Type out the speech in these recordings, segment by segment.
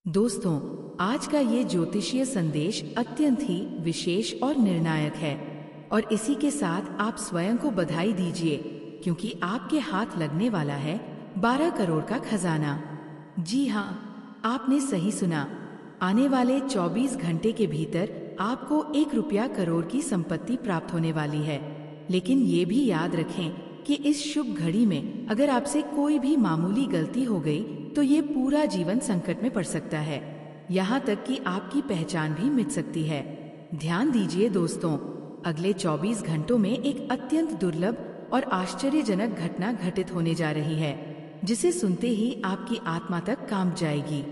दोस्तों, आज का ये ज्योतिषीय संदेश अत्यंत ही विशेष और निर्णायक है और इसी के साथ आप स्वयं को बधाई दीजिए क्योंकि आपके हाथ लगने वाला है 12 करोड़ का खजाना। जी हाँ, आपने सही सुना। आने वाले 24 घंटे के भीतर आपको 1 रुपया करोड़ की संपत्ति प्राप्त होने वाली है। लेकिन ये भी याद रखें कि इस शुभ घड़ी में अगर आपसे कोई भी मामूली गलती हो गई तो ये पूरा जीवन संकट में पड़ सकता है। यहाँ तक कि आपकी पहचान भी मिट सकती है। ध्यान दीजिए दोस्तों, अगले 24 घंटों में एक अत्यंत दुर्लभ और आश्चर्यजनक घटना घटित होने जा रही है जिसे सुनते ही आपकी आत्मा तक कांप जाएगी।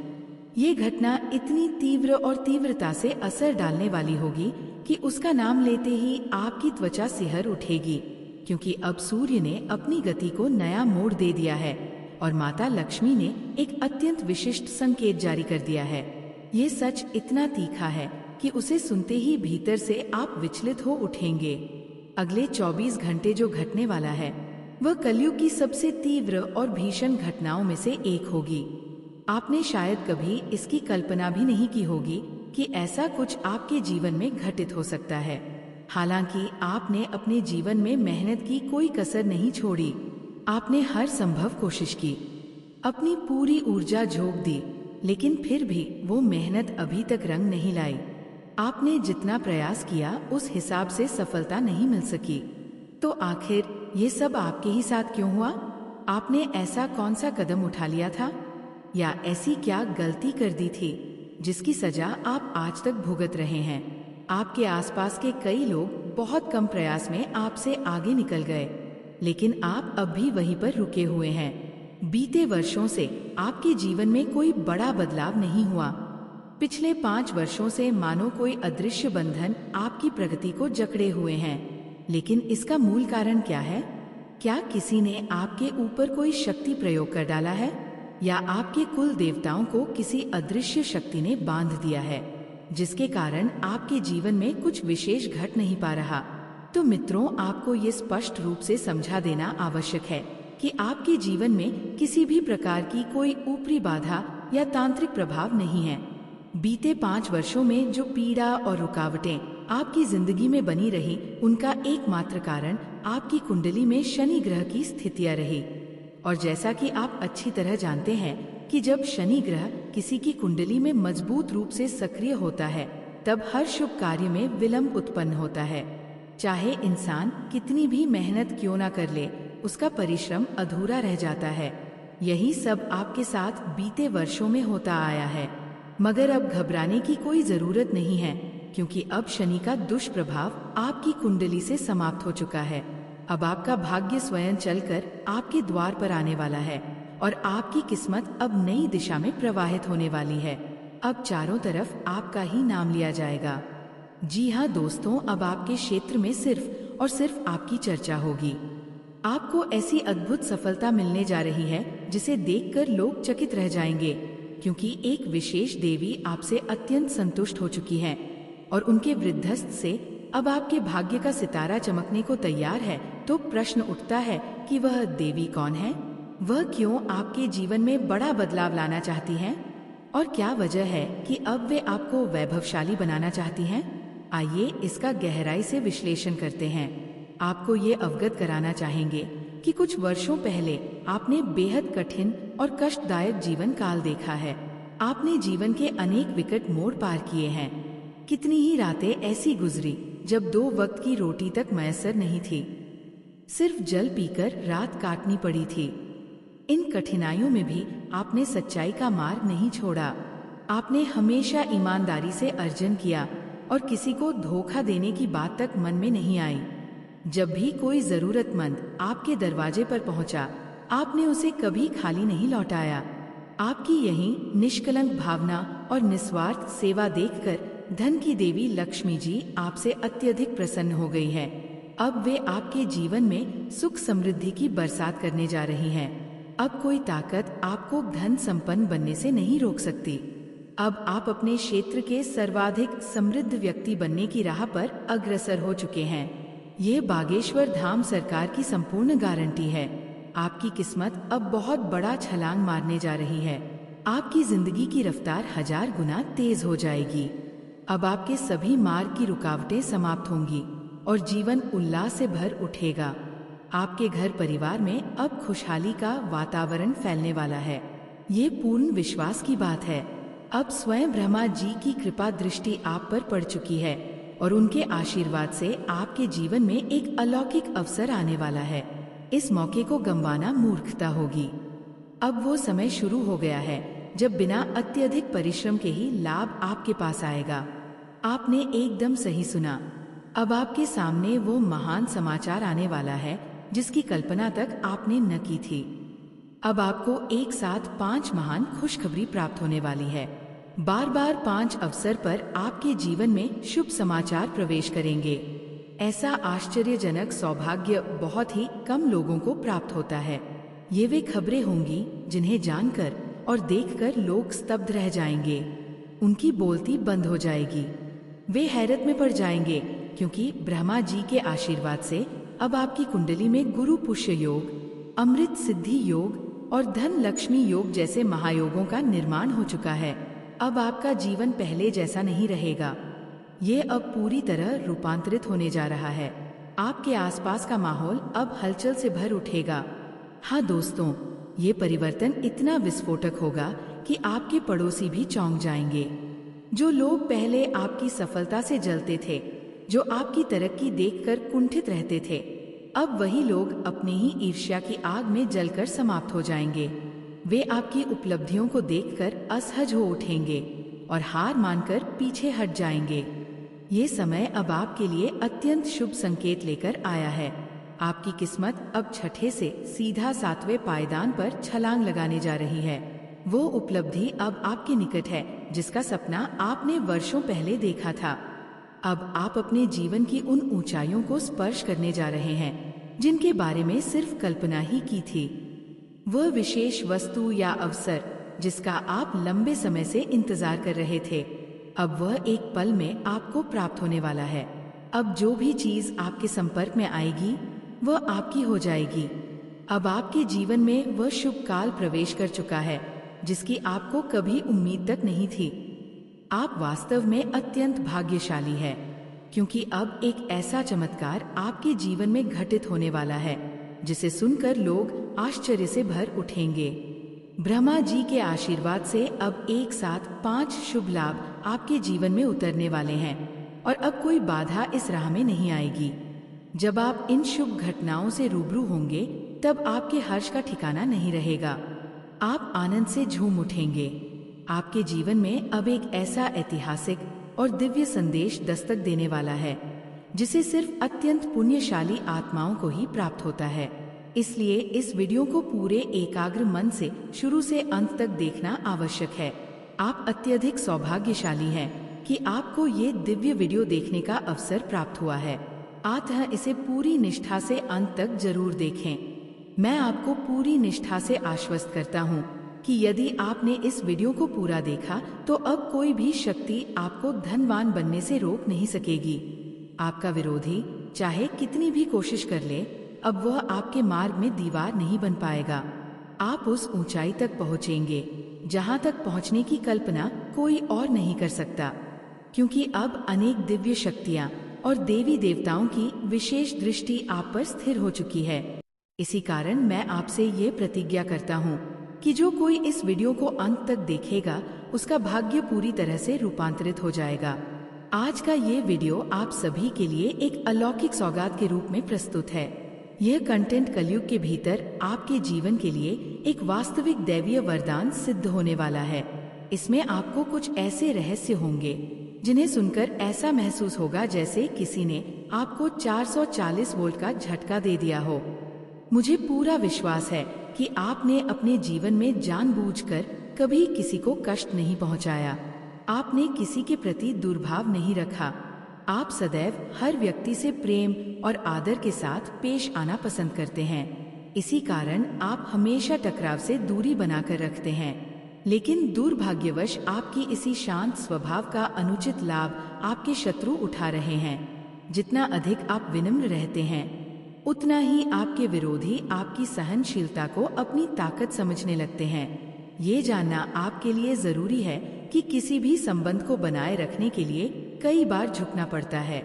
ये घटना इतनी तीव्र और तीव्रता से असर डालने वाली होगी कि उसका नाम लेते ही आपकी त्वचा सिहर उठेगी, क्योंकि अब सूर्य ने अपनी गति को नया मोड़ दे दिया है और माता लक्ष्मी ने एक अत्यंत विशिष्ट संकेत जारी कर दिया है। ये सच इतना तीखा है कि उसे सुनते ही भीतर से आप विचलित हो उठेंगे। अगले 24 घंटे जो घटने वाला है वह कलयुग की सबसे तीव्र और भीषण घटनाओं में से एक होगी। आपने शायद कभी इसकी कल्पना भी नहीं की होगी कि ऐसा कुछ आपके जीवन में घटित हो सकता है। हालांकि आपने अपने जीवन में मेहनत की कोई कसर नहीं छोड़ी। आपने हर संभव कोशिश की, अपनी पूरी ऊर्जा झोंक दी, लेकिन फिर भी वो मेहनत अभी तक रंग नहीं लाई। आपने जितना प्रयास किया उस हिसाब से सफलता नहीं मिल सकी। तो आखिर ये सब आपके ही साथ क्यों हुआ? आपने ऐसा कौन सा कदम उठा लिया था या ऐसी क्या गलती कर दी थी जिसकी सजा आप आज तक भुगत रहे हैं? आपके आसपास के कई लोग बहुत कम प्रयास में आपसे आगे निकल गए, लेकिन आप अब भी वहीं पर रुके हुए हैं। बीते वर्षों से आपके जीवन में कोई बड़ा बदलाव नहीं हुआ। पिछले 5 वर्षों से मानो कोई अदृश्य बंधन आपकी प्रगति को जकड़े हुए हैं। लेकिन इसका मूल कारण क्या है? क्या किसी ने आपके ऊपर कोई शक्ति प्रयोग कर डाला है या आपके कुल देवताओं को किसी अदृश्य शक्ति ने बांध दिया है जिसके कारण आपके जीवन में कुछ विशेष घट नहीं पा रहा? तो मित्रों, आपको ये स्पष्ट रूप से समझा देना आवश्यक है कि आपके जीवन में किसी भी प्रकार की कोई ऊपरी बाधा या तांत्रिक प्रभाव नहीं है। बीते 5 वर्षों में जो पीड़ा और रुकावटें आपकी जिंदगी में बनी रही, उनका एकमात्र कारण आपकी कुंडली में शनि ग्रह की स्थितियां रही। और जैसा कि आप अच्छी तरह जानते हैं कि जब शनि ग्रह किसी की कुंडली में मजबूत रूप से सक्रिय होता है तब हर शुभ कार्य में विलंब उत्पन्न होता है। चाहे इंसान कितनी भी मेहनत क्यों ना कर ले, उसका परिश्रम अधूरा रह जाता है। यही सब आपके साथ बीते वर्षों में होता आया है। मगर अब घबराने की कोई जरूरत नहीं है, क्योंकि अब शनि का दुष्प्रभाव आपकी कुंडली से समाप्त हो चुका है। अब आपका भाग्य स्वयं चलकर आपके द्वार पर आने वाला है और आपकी किस्मत अब नई दिशा में प्रवाहित होने वाली है। अब चारों तरफ आपका ही नाम लिया जाएगा। जी हाँ दोस्तों, अब आपके क्षेत्र में सिर्फ और सिर्फ आपकी चर्चा होगी। आपको ऐसी अद्भुत सफलता मिलने जा रही है जिसे देखकर लोग चकित रह जाएंगे, क्योंकि एक विशेष देवी आपसे अत्यंत संतुष्ट हो चुकी है और उनके वृद्धस्त से अब आपके भाग्य का सितारा चमकने को तैयार है। तो प्रश्न उठता है कि वह देवी कौन है? वह क्यों आपके जीवन में बड़ा बदलाव लाना चाहती हैं? और क्या वजह है कि अब वे आपको वैभवशाली बनाना चाहती हैं? आइए इसका गहराई से विश्लेषण करते हैं। आपको ये अवगत कराना चाहेंगे कि कुछ वर्षों पहले आपने बेहद कठिन और कष्टदायक जीवन काल देखा है। आपने जीवन के अनेक विकट मोड़ पार किए हैं। कितनी ही रातें ऐसी गुजरी जब 2 वक्त की रोटी तक मैसर नहीं थी, सिर्फ जल पीकर रात काटनी पड़ी थी। इन कठिनाइयों में भी आपने सच्चाई का मार्ग नहीं छोड़ा। आपने हमेशा ईमानदारी से अर्जन किया और किसी को धोखा देने की बात तक मन में नहीं आई। जब भी कोई जरूरतमंद आपके दरवाजे पर पहुंचा, आपने उसे कभी खाली नहीं लौटाया। आपकी यही निष्कलंक भावना और निस्वार्थ सेवा देखकर धन की देवी लक्ष्मी जी आपसे अत्यधिक प्रसन्न हो गई है। अब वे आपके जीवन में सुख समृद्धि की बरसात करने जा रही हैं। अब कोई ताकत आपको धन संपन्न बनने से नहीं रोक सकती। अब आप अपने क्षेत्र के सर्वाधिक समृद्ध व्यक्ति बनने की राह पर अग्रसर हो चुके हैं। ये बागेश्वर धाम सरकार की संपूर्ण गारंटी है। आपकी किस्मत अब बहुत बड़ा छलांग मारने जा रही है। आपकी जिंदगी की रफ्तार 1000 गुना तेज हो जाएगी। अब आपके सभी मार्ग की रुकावटें समाप्त होंगी और जीवन उल्लास से भर उठेगा। आपके घर परिवार में अब खुशहाली का वातावरण फैलने वाला है। ये पूर्ण विश्वास की बात है। अब स्वयं ब्रह्मा जी की कृपा दृष्टि आप पर पड़ चुकी है और उनके आशीर्वाद से आपके जीवन में एक अलौकिक अवसर आने वाला है। इस मौके को गंवाना मूर्खता होगी। अब वो समय शुरू हो गया है जब बिना अत्यधिक परिश्रम के ही लाभ आपके पास आएगा। आपने एकदम सही सुना। अब आपके सामने वो महान समाचार आने वाला है जिसकी कल्पना तक आपने न की थी। अब आपको एक साथ 5 महान खुशखबरी प्राप्त होने वाली है। बार बार 5 अवसर पर आपके जीवन में शुभ समाचार प्रवेश करेंगे। ऐसा आश्चर्यजनक सौभाग्य बहुत ही कम लोगों को प्राप्त होता है। ये वे खबरें होंगी जिन्हें जानकर और देखकर लोग स्तब्ध रह जाएंगे। उनकी बोलती बंद हो जाएगी। वे हैरत में पड़ जाएंगे क्योंकि ब्रह्मा जी के आशीर्वाद से अब आपकी कुंडली में गुरु पुष्य योग, अमृत सिद्धि योग और धन लक्ष्मी योग जैसे महायोगों का निर्माण हो चुका है। अब आपका जीवन पहले जैसा नहीं रहेगा। ये अब पूरी तरह रूपांतरित होने जा रहा है। आपके आसपास का माहौल अब हलचल से भर उठेगा। हाँ दोस्तों, ये परिवर्तन इतना विस्फोटक होगा कि आपके पड़ोसी भी चौंक जाएंगे। जो लोग पहले आपकी सफलता से जलते थे, जो आपकी तरक्की देखकर कुंठित रहते थे, अब वही लोग अपने ही ईर्ष्या की आग में जलकर समाप्त हो जाएंगे। वे आपकी उपलब्धियों को देखकर असहज हो उठेंगे और हार मानकर पीछे हट जाएंगे। ये समय अब आपके लिए अत्यंत शुभ संकेत लेकर आया है। आपकी किस्मत अब छठे से सीधा 7वें पायदान पर छलांग लगाने जा रही है। वो उपलब्धि अब आपके निकट है जिसका सपना आपने वर्षों पहले देखा था। अब आप अपने जीवन की उन ऊंचाइयों को स्पर्श करने जा रहे हैं जिनके बारे में सिर्फ कल्पना ही की थी। वह विशेष वस्तु या अवसर जिसका आप लंबे समय से इंतजार कर रहे थे, अब वह एक पल में आपको प्राप्त होने वाला है। अब जो भी चीज आपके संपर्क में आएगी वह आपकी हो जाएगी। अब आपके जीवन में वह शुभ काल प्रवेश कर चुका है जिसकी आपको कभी उम्मीद तक नहीं थी। आप वास्तव में अत्यंत भाग्यशाली है क्योंकि अब एक ऐसा चमत्कार आपके जीवन में घटित होने वाला है जिसे सुनकर लोग आश्चर्य से भर उठेंगे। ब्रह्मा जी के आशीर्वाद से अब एक साथ 5 शुभ लाभ आपके जीवन में उतरने वाले हैं और अब कोई बाधा इस राह में नहीं आएगी। जब आप इन शुभ घटनाओं से रूबरू होंगे तब आपके हर्ष का ठिकाना नहीं रहेगा। आप आनंद से झूम उठेंगे। आपके जीवन में अब एक ऐसा ऐतिहासिक और दिव्य संदेश दस्तक देने वाला है जिसे सिर्फ अत्यंत पुण्यशाली आत्माओं को ही प्राप्त होता है। इसलिए इस वीडियो को पूरे एकाग्र मन से शुरू से अंत तक देखना आवश्यक है। आप अत्यधिक सौभाग्यशाली हैं कि आपको ये दिव्य वीडियो देखने का अवसर प्राप्त हुआ है। अतः इसे पूरी निष्ठा से अंत तक जरूर देखें। मैं आपको पूरी निष्ठा से आश्वस्त करता हूँ कि यदि आपने इस वीडियो को पूरा देखा तो अब कोई भी शक्ति आपको धनवान बनने से रोक नहीं सकेगी। आपका विरोधी चाहे कितनी भी कोशिश कर ले, अब वह आपके मार्ग में दीवार नहीं बन पाएगा। आप उस ऊंचाई तक पहुंचेंगे जहां तक पहुंचने की कल्पना कोई और नहीं कर सकता, क्योंकि अब अनेक दिव्य शक्तियां और देवी देवताओं की विशेष दृष्टि आप पर स्थिर हो चुकी है। इसी कारण मैं आपसे ये प्रतिज्ञा करता हूँ कि जो कोई इस वीडियो को अंत तक देखेगा उसका भाग्य पूरी तरह से रूपांतरित हो जाएगा। आज का ये वीडियो आप सभी के लिए एक अलौकिक सौगात के रूप में प्रस्तुत है। यह कंटेंट कलयुग के भीतर आपके जीवन के लिए एक वास्तविक दैवीय वरदान सिद्ध होने वाला है। इसमें आपको कुछ ऐसे रहस्य होंगे जिन्हें सुनकर ऐसा महसूस होगा जैसे किसी ने आपको 440 वोल्ट का झटका दे दिया हो। मुझे पूरा विश्वास है कि आपने अपने जीवन में जानबूझकर कभी किसी को कष्ट नहीं पहुंचाया। आपने किसी के प्रति दुर्भाव नहीं रखा। आप सदैव हर व्यक्ति से प्रेम और आदर के साथ पेश आना पसंद करते हैं। इसी कारण आप हमेशा टकराव से दूरी बनाकर रखते हैं। लेकिन दुर्भाग्यवश आपकी इसी शांत स्वभाव का अनुचित लाभ आपके शत्रु उठा रहे हैं। जितना अधिक आप विनम्र रहते हैं, उतना ही आपके विरोधी आपकी सहनशीलता को अपनी ताकत समझने लगते हैं। ये जानना आपके लिए जरूरी है कि किसी भी संबंध को बनाए रखने के लिए कई बार झुकना पड़ता है,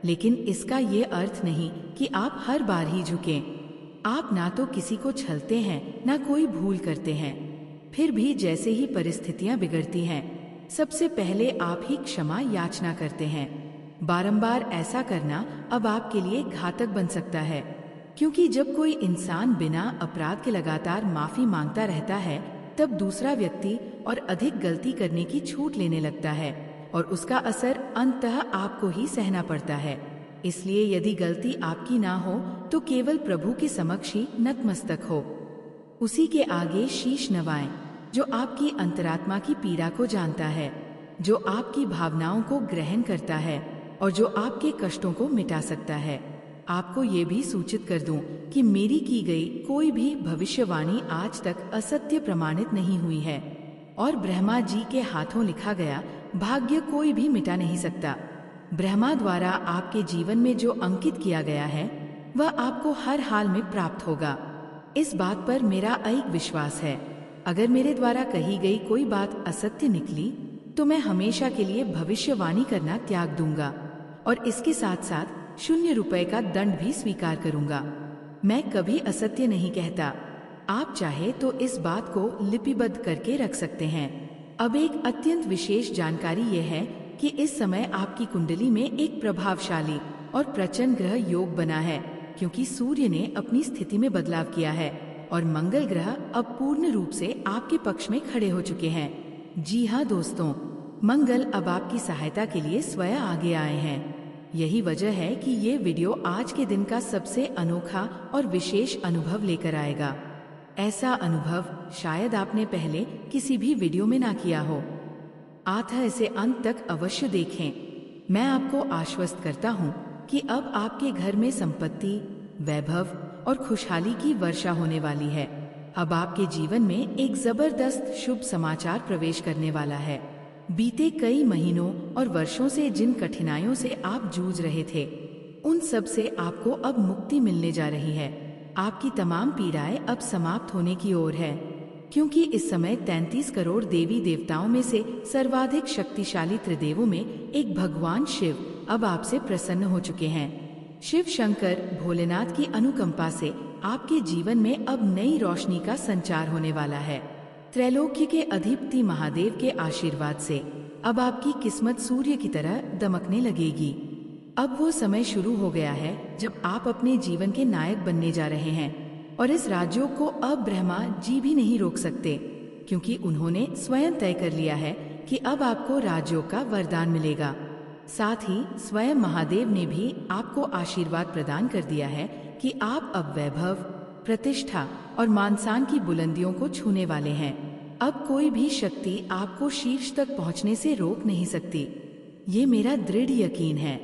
लेकिन इसका ये अर्थ नहीं कि आप हर बार ही झुकें। आप ना तो किसी को छलते हैं, ना कोई भूल करते हैं। फिर भी जैसे ही परिस्थितियां बिगड़ती हैं, सबसे पहले आप ही क्षमा याचना करते हैं। बारंबार ऐसा करना अब आपके लिए घातक बन सकता है, क्योंकि जब कोई इंसान बिना अपराध के लगातार माफी मांगता रहता है, तब दूसरा व्यक्ति और अधिक गलती करने की छूट लेने लगता है और उसका असर अंततः आपको ही सहना पड़ता है। इसलिए यदि गलती आपकी ना हो तो केवल प्रभु के समक्ष ही नतमस्तक हो। उसी के आगे शीश नवाएं, जो आपकी अंतरात्मा की पीड़ा को जानता है, जो आपकी भावनाओं को ग्रहण करता है और जो आपके कष्टों को मिटा सकता है। आपको ये भी सूचित कर दूं कि मेरी की गई कोई भी भविष्यवाणी आज तक असत्य प्रमाणित नहीं हुई है और ब्रह्मा जी के हाथों लिखा गया भाग्य कोई भी मिटा नहीं सकता। ब्रह्मा द्वारा आपके जीवन में जो अंकित किया गया है वह आपको हर हाल में प्राप्त होगा। इस बात पर मेरा अटूट विश्वास है। अगर मेरे द्वारा कही गई कोई बात असत्य निकली तो मैं हमेशा के लिए भविष्यवाणी करना त्याग दूंगा और इसके साथ साथ ₹0 का दंड भी स्वीकार करूंगा। मैं कभी असत्य नहीं कहता। आप चाहे तो इस बात को लिपिबद्ध करके रख सकते हैं। अब एक अत्यंत विशेष जानकारी यह है कि इस समय आपकी कुंडली में एक प्रभावशाली और प्रचंड ग्रह योग बना है, क्योंकि सूर्य ने अपनी स्थिति में बदलाव किया है और मंगल ग्रह अब पूर्ण रूप से आपके पक्ष में खड़े हो चुके हैं। जी हाँ दोस्तों, मंगल अब आपकी सहायता के लिए स्वयं आगे आए हैं। यही वजह है कि ये वीडियो आज के दिन का सबसे अनोखा और विशेष अनुभव लेकर आएगा। ऐसा अनुभव शायद आपने पहले किसी भी वीडियो में ना किया हो। आप इसे अंत तक अवश्य देखें। मैं आपको आश्वस्त करता हूँ कि अब आपके घर में संपत्ति, वैभव और खुशहाली की वर्षा होने वाली है। अब आपके जीवन में एक जबरदस्त शुभ समाचार प्रवेश करने वाला है। बीते कई महीनों और वर्षों से जिन कठिनाइयों से आप जूझ रहे थे, उन सब से आपको अब मुक्ति मिलने जा रही है। आपकी तमाम पीड़ाएं अब समाप्त होने की ओर है, क्योंकि इस समय 33 करोड़ देवी देवताओं में से सर्वाधिक शक्तिशाली त्रिदेवों में एक भगवान शिव अब आपसे प्रसन्न हो चुके हैं। शिव शंकर भोलेनाथ की अनुकंपा से आपके जीवन में अब नई रोशनी का संचार होने वाला है। त्रैलोक्य के अधिपति महादेव के आशीर्वाद से अब आपकी किस्मत सूर्य की तरह दमकने लगेगी। अब वो समय शुरू हो गया है जब आप अपने जीवन के नायक बनने जा रहे हैं और इस राजयोग को अब ब्रह्मा जी भी नहीं रोक सकते, क्योंकि उन्होंने स्वयं तय कर लिया है कि अब आपको राजयोग का वरदान मिलेगा। साथ ही स्वयं महादेव ने भी आपको आशीर्वाद प्रदान कर दिया है कि आप अब वैभव, प्रतिष्ठा और मान-सम्मान की बुलंदियों को छूने वाले हैं। अब कोई भी शक्ति आपको शीर्ष तक पहुंचने से रोक नहीं सकती। ये मेरा दृढ़ यकीन है।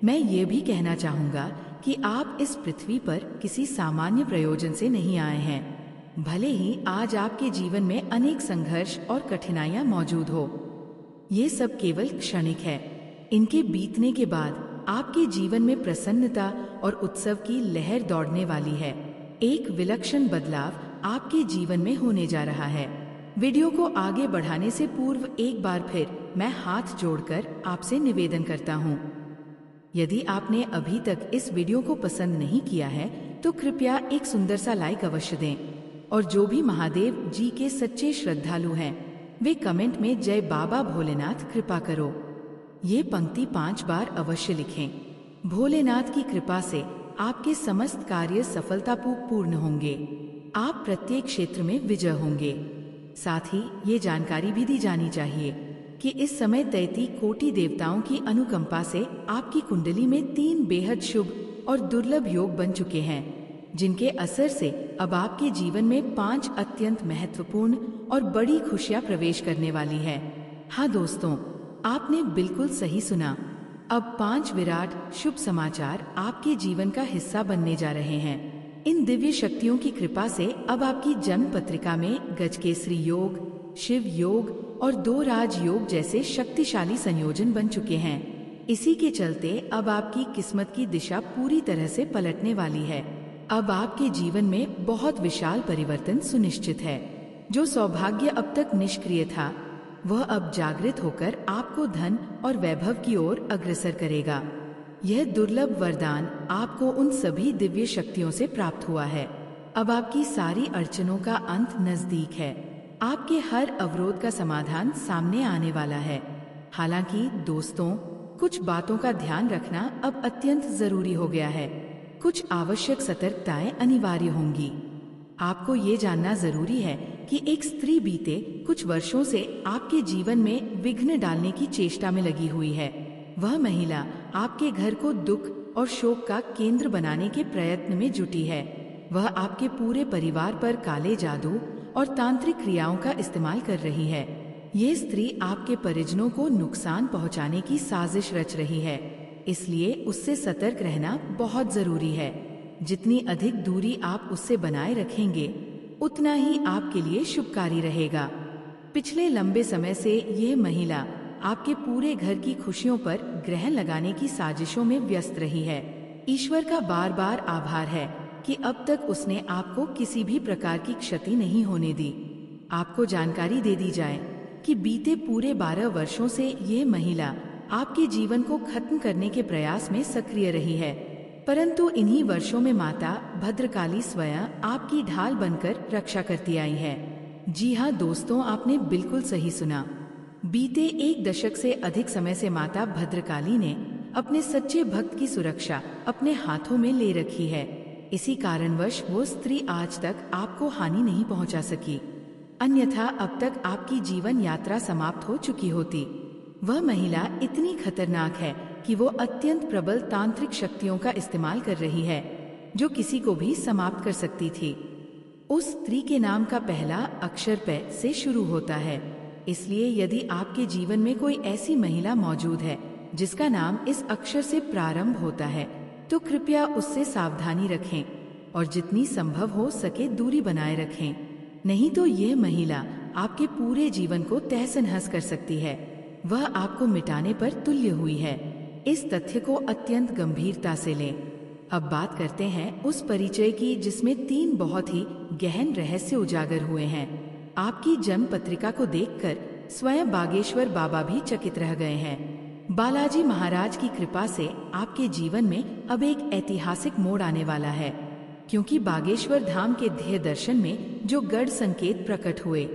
मैं ये भी कहना चाहूँगा कि आप इस पृथ्वी पर किसी सामान्य प्रयोजन से नहीं आए हैं। भले ही आज आपके जीवन में अनेक संघर्ष और कठिनाइयाँ मौजूद हो, ये सब केवल क्षणिक है। इनके बीतने के बाद आपके जीवन में प्रसन्नता और उत्सव की लहर दौड़ने वाली है। एक विलक्षण बदलाव आपके जीवन में होने जा रहा है। वीडियो को आगे बढ़ाने से पूर्व एक बार फिर मैं हाथ जोड़कर आपसे निवेदन करता हूँ, यदि आपने अभी तक इस वीडियो को पसंद नहीं किया है तो कृपया एक सुंदर सा लाइक अवश्य दें, और जो भी महादेव जी के सच्चे श्रद्धालु हैं वे कमेंट में जय बाबा भोलेनाथ कृपा करो ये पंक्ति 5 बार अवश्य लिखें। भोलेनाथ की कृपा से आपके समस्त कार्य सफलतापूर्ण होंगे। आप प्रत्येक क्षेत्र में विजय होंगे। साथ ही ये जानकारी भी दी जानी चाहिए कि इस समय 33 कोटि देवताओं की अनुकंपा से आपकी कुंडली में 3 बेहद शुभ और दुर्लभ योग बन चुके हैं, जिनके असर से अब आपके जीवन में 5 अत्यंत महत्वपूर्ण और बड़ी खुशियां प्रवेश करने वाली है। हाँ दोस्तों, आपने बिल्कुल सही सुना। अब 5 विराट शुभ समाचार आपके जीवन का हिस्सा बनने जा रहे हैं। इन दिव्य शक्तियों की कृपा से अब आपकी जन्म पत्रिका में गजकेसरी योग, शिव योग और 2 राज योग जैसे शक्तिशाली संयोजन बन चुके हैं। इसी के चलते अब आपकी किस्मत की दिशा पूरी तरह से पलटने वाली है। अब आपके जीवन में बहुत विशाल परिवर्तन सुनिश्चित है। जो सौभाग्य अब तक निष्क्रिय था, वह अब जागृत होकर आपको धन और वैभव की ओर अग्रसर करेगा। यह दुर्लभ वरदान आपको उन सभी दिव्य शक्तियों से प्राप्त हुआ है। अब आपकी सारी अड़चनों का अंत नजदीक है। आपके हर अवरोध का समाधान सामने आने वाला है। हालांकि दोस्तों, कुछ बातों का ध्यान रखना अब अत्यंत जरूरी हो गया है। कुछ आवश्यक सतर्कताएं अनिवार्य होंगी। आपको ये जानना जरूरी है कि एक स्त्री बीते कुछ वर्षों से आपके जीवन में विघ्न डालने की चेष्टा में लगी हुई है। वह महिला आपके घर को दुख और शोक का केंद्र बनाने के प्रयत्न में जुटी है। वह आपके पूरे परिवार पर काले जादू और तांत्रिक क्रियाओं का इस्तेमाल कर रही है। ये स्त्री आपके परिजनों को नुकसान पहुंचाने की साजिश रच रही है, इसलिए उससे सतर्क रहना बहुत जरूरी है। जितनी अधिक दूरी आप उससे बनाए रखेंगे, उतना ही आपके लिए शुभकारी रहेगा। पिछले लंबे समय से ये महिला आपके पूरे घर की खुशियों पर ग्रहण लगाने की साजिशों में व्यस्त रही है। ईश्वर का बार बार आभार है कि अब तक उसने आपको किसी भी प्रकार की क्षति नहीं होने दी। आपको जानकारी दे दी जाए कि बीते पूरे 12 वर्षों से ये महिला आपके जीवन को खत्म करने के प्रयास में सक्रिय रही है, परंतु इन्हीं वर्षों में माता भद्रकाली स्वयं आपकी ढाल बनकर रक्षा करती आई है। जी हाँ दोस्तों, आपने बिल्कुल सही सुना। बीते 1 दशक से अधिक समय से माता भद्रकाली ने अपने सच्चे भक्त की सुरक्षा अपने हाथों में ले रखी है। इसी कारणवश वो स्त्री आज तक आपको हानि नहीं पहुंचा सकी, अन्यथा अब तक आपकी जीवन यात्रा समाप्त हो चुकी होती। वह महिला इतनी खतरनाक है कि वो अत्यंत प्रबल तांत्रिक शक्तियों का इस्तेमाल कर रही है, जो किसी को भी समाप्त कर सकती थी। उस स्त्री के नाम का पहला अक्षर प से शुरू होता है, इसलिए यदि आपके जीवन में कोई ऐसी महिला मौजूद है जिसका नाम इस अक्षर से प्रारंभ होता है, तो कृपया उससे सावधानी रखें और जितनी संभव हो सके दूरी बनाए रखें। नहीं तो ये महिला आपके पूरे जीवन को तहस नहस कर सकती है। वह आपको मिटाने पर तुल्य हुई है। इस तथ्य को अत्यंत गंभीरता से लें। अब बात करते हैं उस परिचय की जिसमें 3 बहुत ही गहन रहस्य उजागर हुए हैं। आपकी जन्म पत्रिका को देखकर स्वयं बागेश्वर बाबा भी चकित रह गए हैं। बालाजी महाराज की कृपा से आपके जीवन में अब एक ऐतिहासिक मोड़ आने वाला है, क्योंकि बागेश्वर धाम के ध्येय दर्शन में जो गढ़ संकेत प्रकट हुए